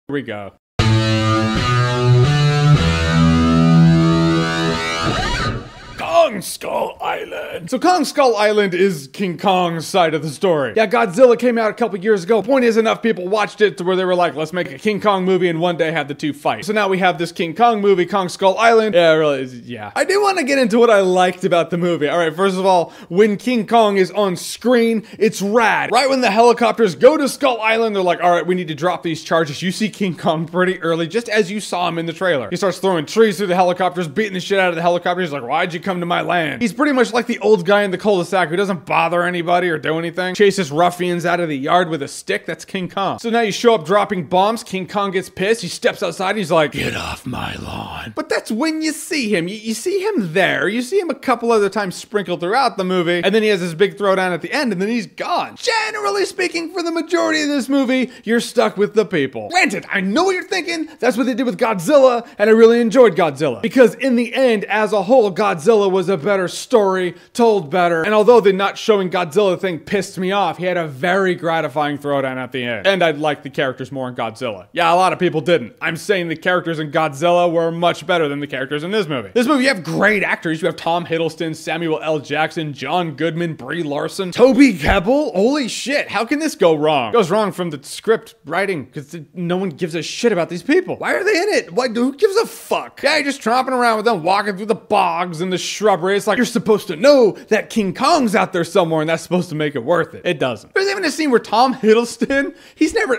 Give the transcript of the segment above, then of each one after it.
Here we go. Kong Skull Island. So Kong Skull Island is King Kong's side of the story. Yeah, Godzilla came out a couple years ago. Point is, enough people watched it to where they were like, let's make a King Kong movie and one day have the two fight. So now we have this King Kong movie, Kong Skull Island. Yeah, really, yeah. I do want to get into what I liked about the movie. All right, first of all, when King Kong is on screen, it's rad. Right when the helicopters go to Skull Island, they're like, all right, we need to drop these charges. You see King Kong pretty early, just as you saw him in the trailer. He starts throwing trees through the helicopters, beating the shit out of the helicopters. He's like, why'd you come to my land? He's pretty much like the old guy in the cul-de-sac who doesn't bother anybody or do anything. Chases ruffians out of the yard with a stick. That's King Kong. So now you show up dropping bombs. King Kong gets pissed. He steps outside. He's like, get off my lawn. But that's when you see him. You see him there. You see him a couple other times sprinkled throughout the movie. And then he has this big throwdown at the end and then he's gone. Generally speaking, for the majority of this movie, you're stuck with the people. Granted, I know what you're thinking. That's what they did with Godzilla. And I really enjoyed Godzilla. Because in the end, as a whole, Godzilla was a better story, told better, and although the not showing Godzilla thing pissed me off, he had a very gratifying throwdown at the end. And I liked the characters more in Godzilla. Yeah, a lot of people didn't. I'm saying the characters in Godzilla were much better than the characters in this movie. This movie, you have great actors. You have Tom Hiddleston, Samuel L. Jackson, John Goodman, Brie Larson, Toby Kebbell. Holy shit, how can this go wrong? It goes wrong from the script writing, because no one gives a shit about these people. Why are they in it? Who gives a fuck? Yeah, you're just tromping around with them, walking through the bogs and the shrubbery. It's like, you're supposed to know that King Kong's out there somewhere and that's supposed to make it worth it. It doesn't. There's even a scene where Tom Hiddleston,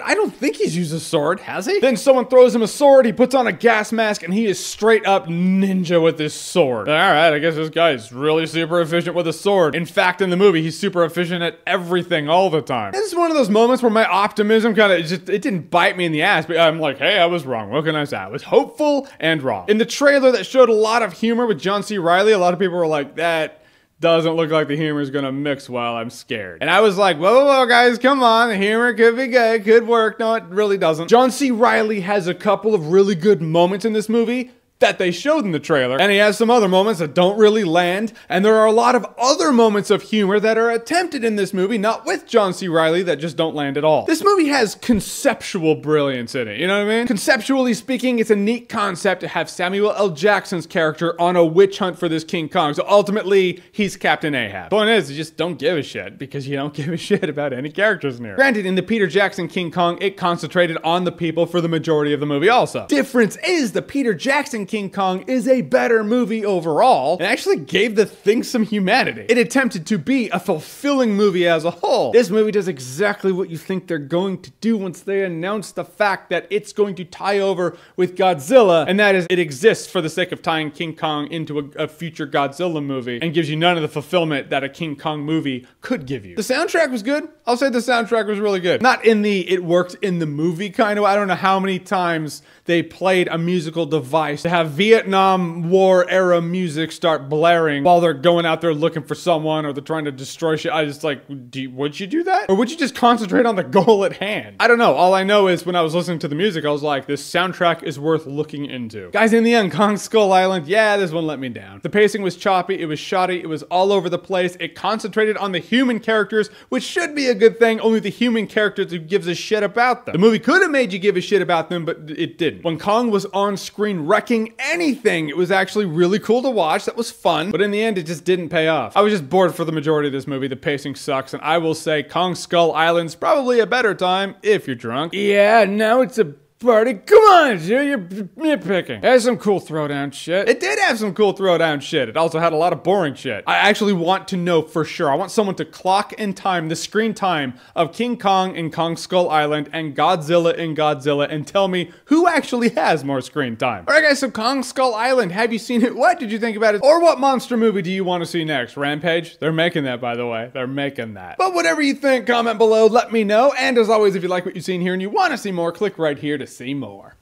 I don't think he's used a sword, has he? Then someone throws him a sword, he puts on a gas mask, and he is straight up ninja with his sword. All right, I guess this guy is really super efficient with a sword. In fact, in the movie, he's super efficient at everything all the time. This is one of those moments where my optimism it didn't bite me in the ass, but I'm like, hey, I was wrong. What can I say? I was hopeful and wrong. In the trailer that showed a lot of humor with John C. Reilly, a lot of people were like, that doesn't look like the humor is gonna mix well. I'm scared. And I was like, whoa, guys, come on. The humor could be good, could work. No, it really doesn't. John C. Reilly has a couple of really good moments in this movie that they showed in the trailer, and he has some other moments that don't really land, and there are a lot of other moments of humor that are attempted in this movie, not with John C. Reilly, that just don't land at all. This movie has conceptual brilliance in it, you know what I mean? Conceptually speaking, it's a neat concept to have Samuel L. Jackson's character on a witch hunt for this King Kong, so ultimately, he's Captain Ahab. Point is, you just don't give a shit, because you don't give a shit about any characters in here. Granted, in the Peter Jackson King Kong, it concentrated on the people for the majority of the movie also. Difference is, the Peter Jackson King Kong is a better movie overall and actually gave the thing some humanity. It attempted to be a fulfilling movie as a whole. This movie does exactly what you think they're going to do once they announce the fact that it's going to tie over with Godzilla, and that is, it exists for the sake of tying King Kong into a future Godzilla movie and gives you none of the fulfillment that a King Kong movie could give you. The soundtrack was good. I'll say the soundtrack was really good. Not in the it worked in the movie kind of way. I don't know how many times they played a musical device to have Vietnam War era music start blaring while they're going out there looking for someone or they're trying to destroy shit. I just like, would you do that? Or would you just concentrate on the goal at hand? I don't know. All I know is when I was listening to the music, I was like, this soundtrack is worth looking into. Guys, in the end, Kong Skull Island, yeah, this one let me down. The pacing was choppy, it was shoddy, it was all over the place. It concentrated on the human characters, which should be a good thing. Only the human characters who gives a shit about them. The movie could have made you give a shit about them, but it didn't. When Kong was on screen wrecking anything, it was actually really cool to watch. That was fun, but in the end, it just didn't pay off. I was just bored for the majority of this movie. The pacing sucks, and I will say Kong Skull Island's probably a better time if you're drunk. Yeah, now it's a party. Come on, dude, you're nitpicking. It has some cool throwdown shit. It did have some cool throwdown shit. It also had a lot of boring shit. I actually want to know for sure. I want someone to clock and time the screen time of King Kong in Kong Skull Island and Godzilla in Godzilla and tell me who actually has more screen time. Alright guys, so Kong Skull Island, have you seen it? What did you think about it? Or what monster movie do you want to see next? Rampage? They're making that, by the way. They're making that. But whatever you think, comment below, let me know. And as always, if you like what you've seen here and you want to see more, click right here to see more.